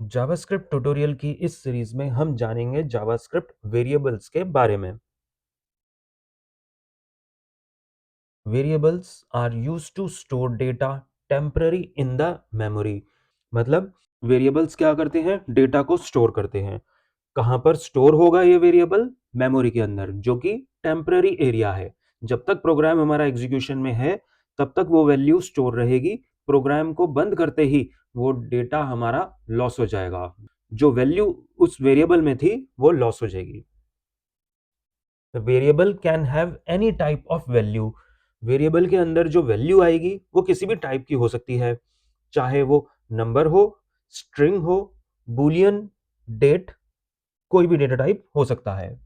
JavaScript tutorial की इस series में हम जानेंगे जावास्क्रिप्ट वेरिएबल्स के बारे में। Variables are used to store data temporary in the memory. मतलब वेरिएबल्स क्या करते हैं? डेटा को स्टोर करते हैं। कहां पर स्टोर होगा ये वेरिएबल? मेमोरी के अंदर, जो कि टेम्पररी एरिया है। जब तक प्रोग्राम हमारा एग्जीक्यूशन में है तब तक वो वैल्यू स्टोर रहेगी। प्रोग्राम को बंद करते ही वो डेटा हमारा लॉस हो जाएगा। जो वैल्यू उस वेरिएबल में थी वो लॉस हो जाएगी। Variable can have any type of value. Variable के अंदर जो वैल्यू आएगी वो किसी भी टाइप की हो सकती है, चाहे वो नंबर हो, स्ट्रिंग हो, बूलियन, डेट, कोई भी डेटा टाइप हो सकता है।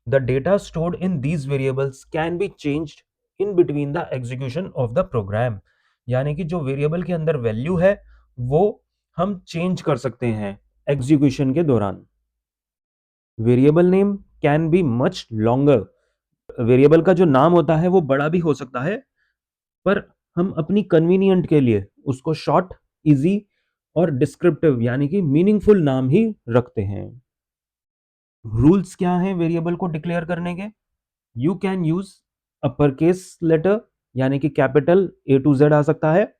The data stored in these variables can be changed in between the execution of the program. यानी कि जो वेरिएबल के अंदर वैल्यू है वो हम चेंज कर सकते हैं एग्जीक्यूशन के दौरान। Variable name can be much longer. Variable का जो नाम होता है वो बड़ा भी हो सकता है, पर हम अपनी कन्वीनियंट के लिए उसको शॉर्ट, इजी और डिस्क्रिप्टिव यानी कि मीनिंगफुल नाम ही रखते हैं। रूल्स क्या हैं वेरिएबल को डिक्लेयर करने के? You can use upper case letter यानी कि कैपिटल ए टू जेड आ सकता है,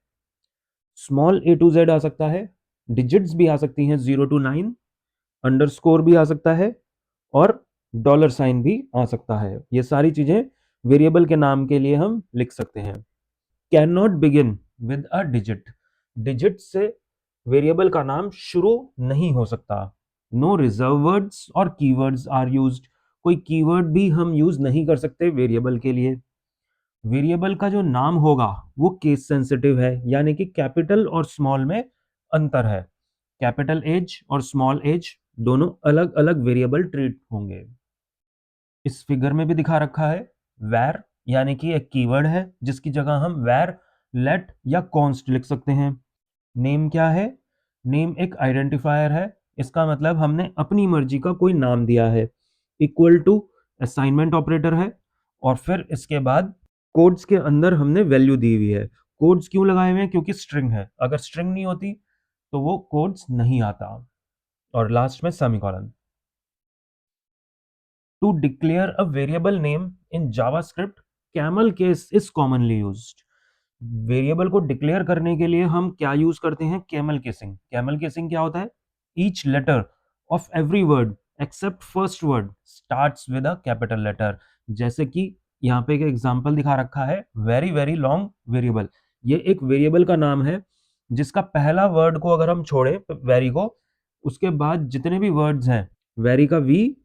स्मॉल ए टू जेड आ सकता है, डिजिट्स भी आ सकती हैं 0 to 9, अंडरस्कोर भी आ सकता है और डॉलर साइन भी आ सकता है। ये सारी चीजें वेरिएबल के नाम के लिए हम लिख सकते हैं। Can not begin with a digit. Digit से वेरिएबल का नाम शुरू नहीं हो सकता। नो रिजर्व वर्ड्स और कीवर्ड्स आर यूज्ड। कोई कीवर्ड भी हम यूज नहीं कर सकते वेरिएबल के लिए। वेरिएबल का जो नाम होगा वो केस सेंसिटिव है, यानी कि कैपिटल और स्मॉल में अंतर है। कैपिटल एज और स्मॉल एज दोनों अलग अलग वेरिएबल ट्रीट होंगे। इस फिगर में भी दिखा रखा है वैर, यानी कि एक कीवर्ड है जिसकी जगह हम वैर, लेट या कॉन्स्ट लिख सकते हैं। नेम क्या है? नेम एक आइडेंटिफायर है। इसका मतलब हमने अपनी मर्जी का कोई नाम दिया है। इक्वल टू असाइनमेंट ऑपरेटर है, और फिर इसके बाद कोड्स के अंदर हमने वैल्यू दी हुई है। कोड्स क्यों लगाए हुए हैं? क्योंकि स्ट्रिंग है, अगर स्ट्रिंग नहीं होती तो वो कोड्स नहीं आता। और लास्ट में semicolon. To declare a variable name in JavaScript, camel case is commonly used. Variable को डिक्लेयर करने के लिए हम क्या यूज करते हैं? Camel casing. कैमल केसिंग क्या होता है? Each letter of every word except first word starts with a capital letter. जैसे कि यहाँ पे एक एग्जांपल दिखा रखा है, वेरी वेरी लॉन्ग वेरिएबल। ये एक वेरिएबल का नाम है जिसका पहला वर्ड को अगर हम छोड़े वेरी को, उसके बाद जितने भी वर्ड्स हैं, वेरी का वी,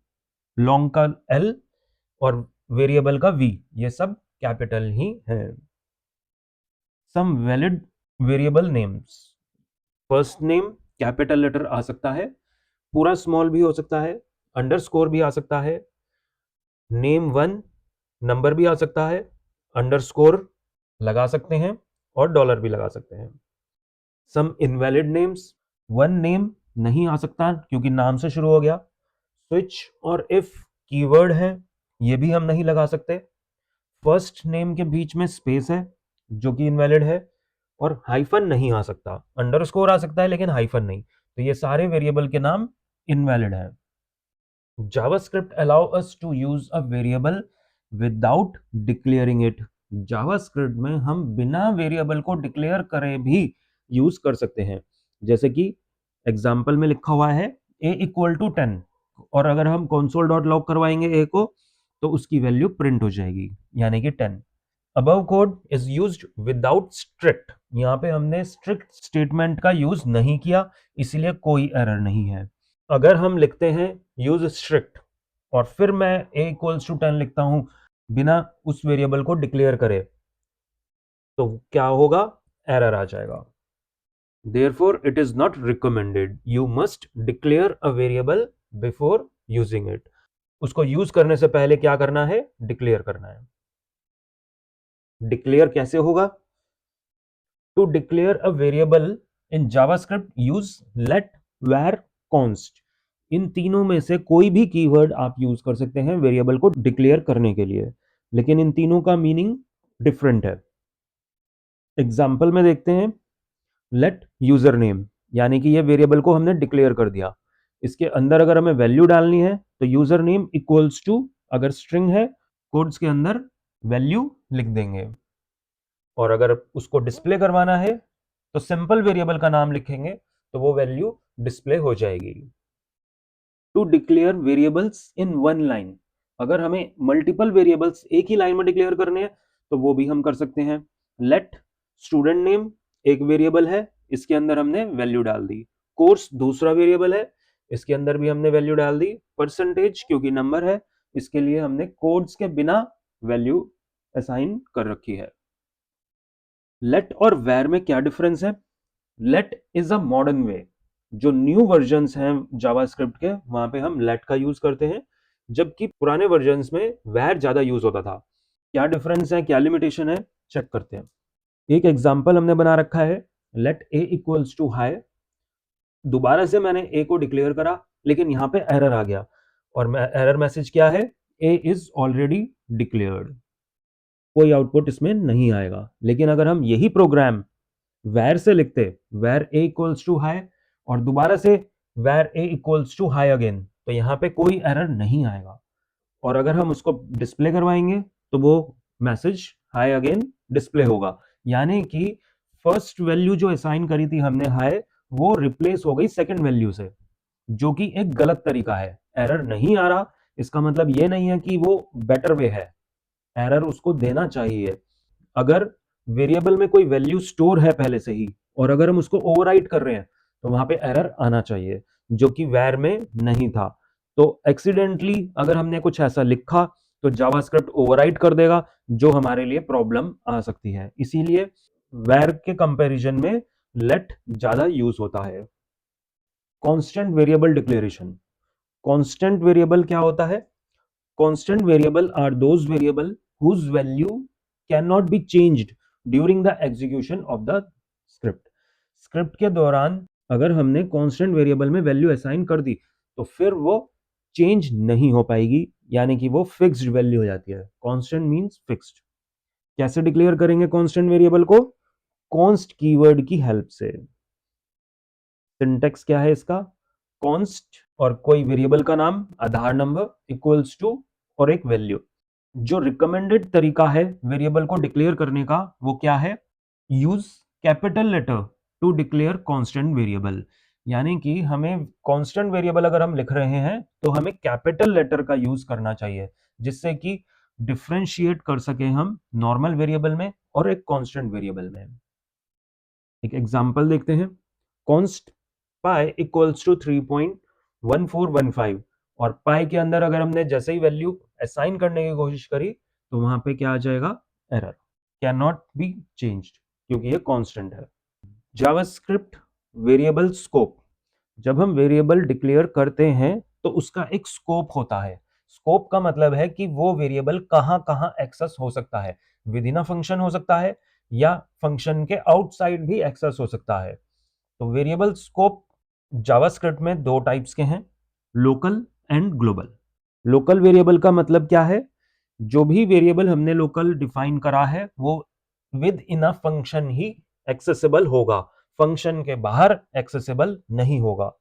लॉन्ग का एल और वेरिएबल का वी, ये सब कैपिटल ही है। Some valid variable names. First name capital letter आ सकता है, पूरा स्मॉल भी हो सकता है, अंडरस्कोर भी आ सकता है, नेम वन नंबर भी आ सकता है, अंडरस्कोर लगा सकते हैं और डॉलर भी लगा सकते हैं। सम इनवैलिड नेम्स। वन नेम नहीं आ सकता क्योंकि नाम से शुरू हो गया। स्विच और इफ कीवर्ड है, ये भी हम नहीं लगा सकते। फर्स्ट नेम के बीच में स्पेस है जो कि इनवैलिड है, और हाइफन नहीं आ सकता। अंडरस्कोर आ सकता है लेकिन हाइफन नहीं। तो ये सारे वेरिएबल के नाम इनवैलिड है। JavaScript allow us to use a variable without declaring it. JavaScript में हम बिना वेरिएबल को डिक्लेयर करे भी यूज कर सकते हैं। जैसे कि एग्जाम्पल में लिखा हुआ है a = 10, और अगर हम console डॉट लॉग करवाएंगे a को तो उसकी वैल्यू प्रिंट हो जाएगी, यानी कि 10। Above code is used without strict. यहाँ पे हमने स्ट्रिक्ट स्टेटमेंट का यूज नहीं किया, इसलिए कोई एरर नहीं है। अगर हम लिखते हैं यूज स्ट्रिक्ट और फिर मैं a = 10 लिखता हूं बिना उस वेरिएबल को डिक्लेयर करे, तो क्या होगा? एरर आ जाएगा। Therefore, it is not recommended. You must declare a variable before using it. उसको यूज करने से पहले क्या करना है? डिक्लेयर करना है। डिक्लेयर कैसे होगा? To declare a variable in JavaScript use let, var, const. इन तीनों में से कोई भी कीवर्ड आप यूज कर सकते हैं वेरिएबल को डिक्लेयर करने के लिए, लेकिन इन तीनों का मीनिंग डिफरेंट है। एग्जाम्पल में देखते हैं। लेट यूजर नेम, यानी कि ये वेरिएबल को हमने डिक्लेयर कर दिया। इसके अंदर अगर हमें वैल्यू डालनी है तो यूजर नेम इक्वल्स टू, अगर स्ट्रिंग है कोड्स के अंदर वैल्यू लिख देंगे, और अगर उसको डिस्प्ले करवाना है तो सिंपल वेरिएबल का नाम लिखेंगे तो वो वैल्यू डिस्प्ले हो जाएगी। To declare variables in one line, अगर हमें मल्टीपल वेरिएबल्स एक ही लाइन में डिक्लेयर करने हैं तो वो भी हम कर सकते हैं। लेट स्टूडेंट नेम एक वेरिएबल है, इसके अंदर हमने वैल्यू डाल दी। कोर्स दूसरा वेरिएबल है, इसके अंदर भी हमने वैल्यू डाल दी। परसेंटेज क्योंकि नंबर है, इसके लिए हमने कोड्स के बिना वैल्यू असाइन कर रखी है। लेट और वेर में क्या डिफरेंस है? Let is a modern way, जो न्यू वर्जन्स हैं जावास्क्रिप्ट के वहां पे हम लेट का यूज करते हैं, जबकि पुराने वर्जन्स में वेर ज्यादा यूज होता था। क्या डिफरेंस है, क्या लिमिटेशन है, चेक करते हैं। एक एग्जांपल हमने बना रखा है, let a equals to hi. दोबारा से मैंने ए को डिक्लेयर करा, लेकिन यहाँ पे एरर आ गया, और एरर मैसेज क्या है? ए इज ऑलरेडी डिक्लेयर्ड। कोई आउटपुट इसमें नहीं आएगा। लेकिन अगर हम यही प्रोग्राम वैर से लिखते, वैर ए इक्वल्स टू हाई, और दोबारा से वैर ए इक्वल्स टू हाई अगेन, तो यहाँ पे कोई एरर नहीं आएगा। और अगर हम उसको डिस्प्ले करवाएंगे तो वो मैसेज हाई अगेन डिस्प्ले होगा। यानी कि फर्स्ट वैल्यू जो असाइन करी थी हमने हाई, वो रिप्लेस हो गई सेकंड वैल्यू से, जो कि एक गलत तरीका है। एरर नहीं आ रहा, इसका मतलब ये नहीं है कि वो बेटर वे है, एरर उसको देना चाहिए। अगर वेरिएबल में कोई वैल्यू स्टोर है पहले से ही, और अगर हम उसको ओवरराइट कर रहे हैं, तो वहां पे एरर आना चाहिए, जो कि वैर में नहीं था। तो एक्सीडेंटली अगर हमने कुछ ऐसा लिखा तो जावास्क्रिप्ट ओवरराइट कर देगा, जो हमारे लिए प्रॉब्लम आ सकती है। इसीलिए वैर के कंपैरिजन में लेट ज्यादा यूज होता है। Constant variable declaration. Constant variable क्या होता है? Constant variable are those variable whose value cannot be changed during the execution of the script। Script के दौरान अगर हमने कांस्टेंट वेरिएबल में वैल्यू असाइन कर दी तो फिर वो चेंज नहीं हो पाएगी, यानी कि वो फिक्स्ड वैल्यू हो जाती है। Constant means fixed. कैसे डिक्लेयर करेंगे कांस्टेंट वेरिएबल को? कॉन्स्ट कीवर्ड की हेल्प से। सिंटेक्स क्या है इसका? कॉन्स्ट और कोई वेरिएबल का नाम, आधार नंबर, इक्वल्स टू और एक वैल्यू। जो रिकमेंडेड तरीका है वेरिएबल को डिक्लेयर करने का वो क्या है? Use capital letter to declare constant variable. यानी कि हमें कांस्टेंट वेरिएबल अगर हम लिख रहे हैं तो हमें कैपिटल लेटर का यूज करना चाहिए, जिससे कि डिफरेंशिएट कर सके हम नॉर्मल वेरिएबल में और एक कांस्टेंट वेरिएबल में। एक एग्जांपल देखते हैं। कॉन्स्ट पाई इक्वल्स टू 3.1415, और पाई के अंदर अगर हमने जैसे ही वैल्यू असाइन करने की कोशिश करी तो वहां पे क्या आ जाएगा? Error, can not be changed, क्योंकि ये कांस्टेंट है। JavaScript variable scope. जब हम वेरिएबल डिक्लेयर करते हैं तो उसका एक स्कोप होता है। स्कोप का मतलब है कि वो वेरिएबल कहां कहां एक्सेस हो सकता है। विद इन अ फंक्शन हो सकता है, या फंक्शन के आउटसाइड भी एक्सेस हो सकता है। तो वेरिएबल स्कोप जावास्क्रिप्ट में दो टाइप्स के हैं, local and global. Local variable का मतलब क्या है? जो भी वेरिएबल हमने लोकल डिफाइन करा है वो with in a function he accessible होगा, फंक्शन के बाहर एक्सेसिबल नहीं होगा।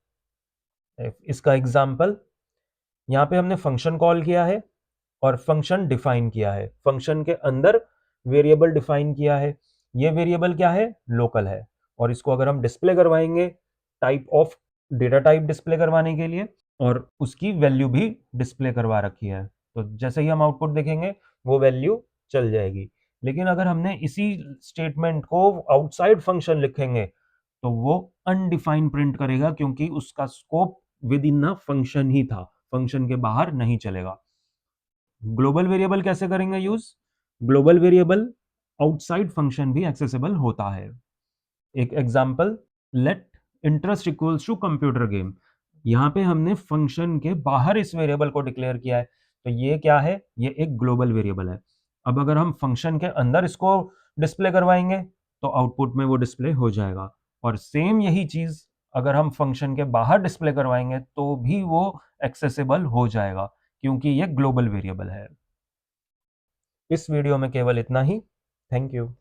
इसका एग्जांपल, यहां पे हमने फंक्शन कॉल किया है और फंक्शन डिफाइन किया है, फंक्शन के अंदर वेरिएबल डिफाइन किया है। ये वेरिएबल क्या है? लोकल है। और इसको अगर हम डिस्प्ले करवाएंगे, type of data type display करवाने के लिए, और उसकी वैल्यू भी डिस्प्ले करवा रखी है, तो जैसे ही हम आउटपुट देखेंगे वो वैल्यू चल जाएगी। लेकिन अगर हमने इसी स्टेटमेंट को आउटसाइड फंक्शन लिखेंगे तो वो अनडिफाइंड प्रिंट करेगा, क्योंकि उसका scope within a function ही था, फंक्शन के बाहर नहीं चलेगा। ग्लोबल वेरिएबल कैसे करेंगे use? Global variable outside function भी एक्सेसिबल होता है। एक example, let interest equals to computer game. यहां पे हमने फंक्शन के बाहर इस वेरिएबल को डिक्लेयर किया है, तो ये क्या है? ये एक ग्लोबल वेरिएबल है। अब अगर हम फंक्शन के अंदर इसको डिस्प्ले करवाएंगे तो आउटपुट में वो डिस्प्ले हो जाएगा, और सेम यही चीज अगर हम फंक्शन के बाहर डिस्प्ले करवाएंगे तो भी वो एक्सेसिबल हो जाएगा, क्योंकि ये ग्लोबल वेरिएबल है। इस वीडियो में केवल इतना ही। Thank you.